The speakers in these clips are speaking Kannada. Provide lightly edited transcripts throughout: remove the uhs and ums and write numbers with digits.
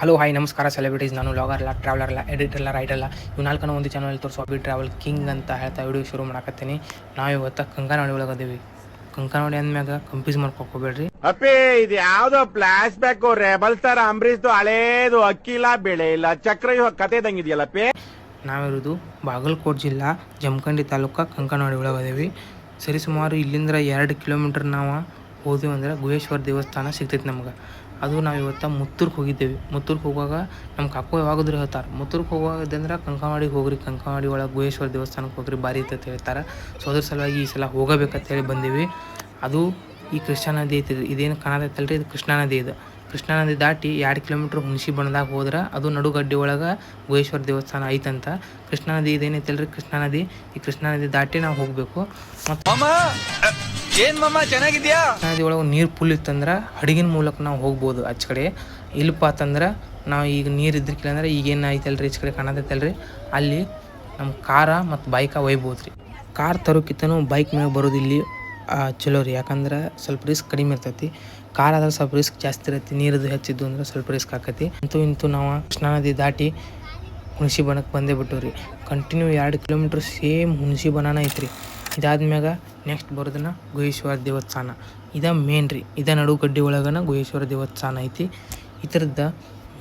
ಹಲೋ ಹಾಯ್ ನಮಸ್ಕಾರ ಸೆಲೆಬ್ರಿಟೀಸ್. ನಾನು ಲಾಗರ್ ಅಲ್ಲ, ಟ್ರಾವೆಲರ್ ಅಲ್ಲ, ಎಡಿಟರ್ ಅಲ್ಲ, ರೈಟರ್ ಅಲ್ಲ. ಇವು ನಾಲ್ಕನ ಒಂದು ಚಾನಲ್ ತೋರಿಸೋ ಅಬಿ ಟ್ರಾವೆಲ್ ಕಿಂಗ್ ಅಂತ ಹೇಳ್ತಾ ವಿಡಿಯೋ ಶುರು ಮಾಡಕತ್ತೀನಿ. ನಾವು ಇವತ್ತು ಕಂಕನವಾಡಿ ಒಳಗೆ ಅದೀವಿ. ಕಂಕನವಾಡಿ ಅಂದ್ಮ್ಯಾಗ ಕಂಪ್ಯೂಸ್ ಮಾಡ್ಕೋಬೇಡ್ರಿ. ಅಪ್ಪಿ ಇದು ಯಾವ್ದೋ ಫ್ಲಾಶ್ ಬ್ಯಾಕ್ ರೆಬಲ್ ಸ್ಟಾರ್ ಅಂಬರೀಶ್ದು ಹಳೇದು ಅಕ್ಕಿಲ್ಲ ಬೆಳೆ ಇಲ್ಲ ಚಕ್ರ ಕತೆ ಇದಂಗಿದೆಯಲ್ಲಪ್ಪಿ. ನಾವಿರೋದು ಬಾಗಲಕೋಟೆ ಜಿಲ್ಲಾ ಜಮಖಂಡಿ ತಾಲೂಕು ಕಂಕನವಾಡಿ ಒಳಗೆ ಅದೀವಿ. ಸರಿಸುಮಾರು ಇಲ್ಲಿಂದ 2 ಕಿಲೋಮೀಟರ್ ನಾವು ಹೋದ್ವಿ ಅಂದ್ರೆ ಗುಹೇಶ್ವರ ದೇವಸ್ಥಾನ ಸಿಗ್ತೈತೆ ನಮ್ಗೆ. ಅದು ನಾವು ಇವತ್ತು ಮುತ್ತೂರ್ಗೆ ಹೋಗಿದ್ದೇವೆ. ಮುತ್ತೂರ್ಗೆ ಹೋಗುವಾಗ ನಮ್ಮ ಕಾಕು ಯಾವಾಗಾದ್ರೂ ಹೇಳ್ತಾರೆ, ಮುತ್ತೂರ್ಗೆ ಹೋಗೋದಂದ್ರೆ ಕಂಕನವಾಡಿಗೆ ಹೋಗ್ರಿ, ಕಂಕನವಾಡಿ ಒಳಗೆ ಗುಹೇಶ್ವರ ದೇವಸ್ಥಾನಕ್ಕೆ ಹೋಗ್ರಿ, ಭಾರಿ ಇರ್ತೈತೆ ಹೇಳ್ತಾರೆ. ಸೊ ಅದ್ರ ಸಲುವಾಗಿ ಈ ಸಲ ಹೋಗಬೇಕಂತ ಹೇಳಿ ಬಂದೀವಿ. ಅದು ಈ ಕೃಷ್ಣಾ ನದಿ ಐತಿ, ಇದೇನು ಕಾಣತೈತಲ್ರಿ, ಇದು ಕೃಷ್ಣಾ ನದಿ. ಇದು ಕೃಷ್ಣಾ ನದಿ ದಾಟಿ 2 ಕಿಲೋಮೀಟ್ರ್ ಹುಣಸಿ ಬಣ್ಣದಾಗ ಹೋದ್ರೆ ಅದು ನಡುಗಡ್ಡೆ ಒಳಗೆ ಗುಹೇಶ್ವರ ದೇವಸ್ಥಾನ ಐತಂತ. ಕೃಷ್ಣಾ ನದಿ ಇದೇನೈತಲ್ರಿ, ಕೃಷ್ಣಾ ನದಿ, ಈ ಕೃಷ್ಣಾ ನದಿ ದಾಟಿ ನಾವು ಹೋಗಬೇಕು. ಮತ್ತು ಚೆನ್ನಾಗಿದ್ಯಾ ನದಿ ಒಳಗೆ ನೀರು ಫುಲ್ ಇತ್ತಂದ್ರೆ ಹಡಗಿನ ಮೂಲಕ ನಾವು ಹೋಗ್ಬೋದು ಆಚೆ ಕಡೆ. ಇಲ್ಲಪ್ಪ ಅಂತಂದ್ರೆ ನಾವು ಈಗ ನೀರು ಇದ್ರಕಿಲ್ಲ ಅಂದ್ರೆ ಈಗೇನು ಐತಲ್ರಿ ಈಚೆ ಕಡೆ ಕಾಣತೈತಲ್ರಿ, ಅಲ್ಲಿ ನಮ್ಮ ಕಾರ ಮತ್ತು ಬೈಕ ಒಯ್ಬೋದು ರೀ. ಕಾರ್ ತರೋಕ್ಕಿಂತನೂ ಬೈಕ್ ಮೇಲೆ ಬರೋದು ಇಲ್ಲಿ ಚಲೋ ರೀ, ಯಾಕಂದ್ರೆ ಸ್ವಲ್ಪ ರಿಸ್ಕ್ ಕಡಿಮೆ ಇರ್ತೈತಿ. ಕಾರ್ ಆದ್ರೆ ಸ್ವಲ್ಪ ರಿಸ್ಕ್ ಜಾಸ್ತಿ ಇರತ್ತೆ, ನೀರದು ಹೆಚ್ಚಿದ್ದು ಅಂದ್ರೆ ಸ್ವಲ್ಪ ರಿಸ್ಕ್ ಆಕತಿ. ಇಂತೂ ನಾವು ಕೃಷ್ಣಾ ನದಿ ದಾಟಿ ಹುಣಸಿ ಬನಕ್ಕೆ ಬಂದೇ ಬಿಟ್ಟು ರೀ. ಕಂಟಿನ್ಯೂ 2 ಕಿಲೋಮೀಟ್ರ್ ಸೇಮ್ ಹುಣಸಿ ಬನಾನ ಐತ್ರಿ. ಇದಾದ್ಮ್ಯಾಗ ನೆಕ್ಸ್ಟ್ ಬರೋದನ್ನ ಗುಹೇಶ್ವರ ದೇವಸ್ಥಾನ. ಇದ ಮೇನ್ ರೀ, ಇದ ನಡುಗಡ್ಡೆ ಒಳಗನ ಗುಹೇಶ್ವರ ದೇವಸ್ಥಾನ ಐತಿ. ಈ ಥರದ್ದು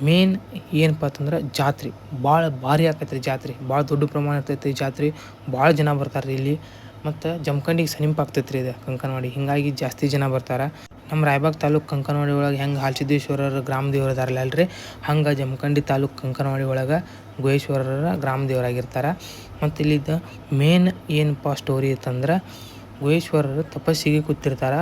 ಮೇನ್ ಏನಪ್ಪ ಅಂತಂದ್ರೆ ಜಾತ್ರೆ ಭಾಳ ಭಾರಿ ಆಕೈತೆ ರೀ. ಜಾತ್ರೆ ಭಾಳ ದೊಡ್ಡ ಪ್ರಮಾಣ ಇರ್ತೈತಿ. ಜಾತ್ರೆ ಭಾಳ ಜನ ಬರ್ತಾರೆ ರೀ ಇಲ್ಲಿ. ಮತ್ತು ಜಮಖಂಡಿಗೆ ಸಮೀಪ ಆಗ್ತೈತೆ ರೀ ಇದು ಕಂಕನವಾಡಿ, ಹೀಗಾಗಿ ಜಾಸ್ತಿ ಜನ ಬರ್ತಾರೆ. ನಮ್ಮ ರಾಯಬಾಗ್ ತಾಲೂಕು ಕಂಕನವಾಡಿ ಒಳಗೆ ಹೆಂಗೆ ಹಾಲಸಿದ್ದೇಶ್ವರರ ಗ್ರಾಮ ದೇವರು ಇದಾರಲ್ಲ ಅಲ್ರಿ, ಹಂಗೆ ಜಮಖಂಡಿ ತಾಲೂಕು ಕಂಕನವಾಡಿ ಒಳಗೆ ಗುಹೇಶ್ವರರ ಗ್ರಾಮ ದೇವರಾಗಿರ್ತಾರೆ. ಮತ್ತು ಇಲ್ಲಿದ್ದ ಮೇನ್ ಏನಪ್ಪ ಸ್ಟೋರಿ ಇತ್ತಂದ್ರೆ, ಗುಹೇಶ್ವರರು ತಪಸ್ಸಿಗೆ ಕೂತಿರ್ತಾರೆ.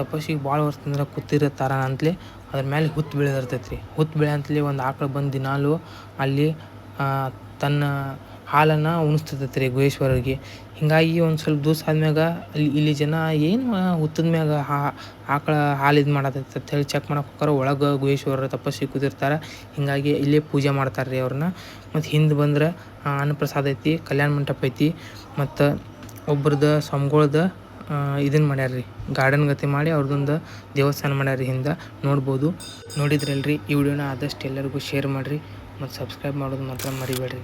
ತಪಸ್ಸಿಗೆ ಭಾಳ ವರ್ಷದಿಂದ ಕೂತಿರ್ತಾರ ಅಂತಲೇ ಅದ್ರ ಮೇಲೆ ಹುತ್ತು ಬೆಳೆದಿರ್ತೈತೆ ರೀ. ಹುತ್ತು ಬೆಳೆ ಅಂತಲೇ ಒಂದು ಆಕಳು ಬಂದು ದಿನಾಲು ಅಲ್ಲಿ ತನ್ನ ಹಾಲನ್ನು ಉಣಿಸ್ತೈತೆ ರೀ ಗುಹೇಶ್ವರರಿಗೆ. ಹೀಗಾಗಿ ಒಂದು ಸ್ವಲ್ಪ ದಿವಸ ಆದ್ಮ್ಯಾಗ ಇಲ್ಲಿ ಜನ ಏನು ಹುತ್ತದ ಮ್ಯಾಗ ಆಕಳ ಹಾಲು ಇದು ಮಾಡತೈತೆ ಅಂತ ಹೇಳಿ ಚೆಕ್ ಮಾಡಕ್ಕೆ ಹೋಗಾರ. ಒಳಗೆ ಗುಹೇಶ್ವರರು ತಪಸ್ಸಿಗೆ ಕೂತಿರ್ತಾರೆ, ಹೀಗಾಗಿ ಇಲ್ಲೇ ಪೂಜೆ ಮಾಡ್ತಾರೆ ರೀ ಅವ್ರನ್ನ. ಮತ್ತು ಹಿಂದೆ ಬಂದ್ರೆ ಅನ್ನಪ್ರಸಾದ ಐತಿ, ಕಲ್ಯಾಣ ಮಂಟಪ ಐತಿ, ಮತ್ತು ಒಬ್ರದ್ದು ಸ್ವಾಮಿಗಳ್ದು ಇದನ್ನು ಮಾಡ್ಯಾರ ರೀ, ಗಾರ್ಡನ್ ಗತಿ ಮಾಡಿ ಅವ್ರದ್ದೊಂದು ದೇವಸ್ಥಾನ ಮಾಡ್ಯಾರ ರೀ ಹಿಂದೆ, ನೋಡ್ಬೋದು. ನೋಡಿದ್ರಲ್ರಿ, ಈ ವಿಡಿಯೋನ ಆದಷ್ಟು ಎಲ್ಲರಿಗೂ ಶೇರ್ ಮಾಡಿರಿ ಮತ್ತು ಸಬ್ಸ್ಕ್ರೈಬ್ ಮಾಡೋದು ಮಾತ್ರ ಮರಿಬೇಡ್ರಿ.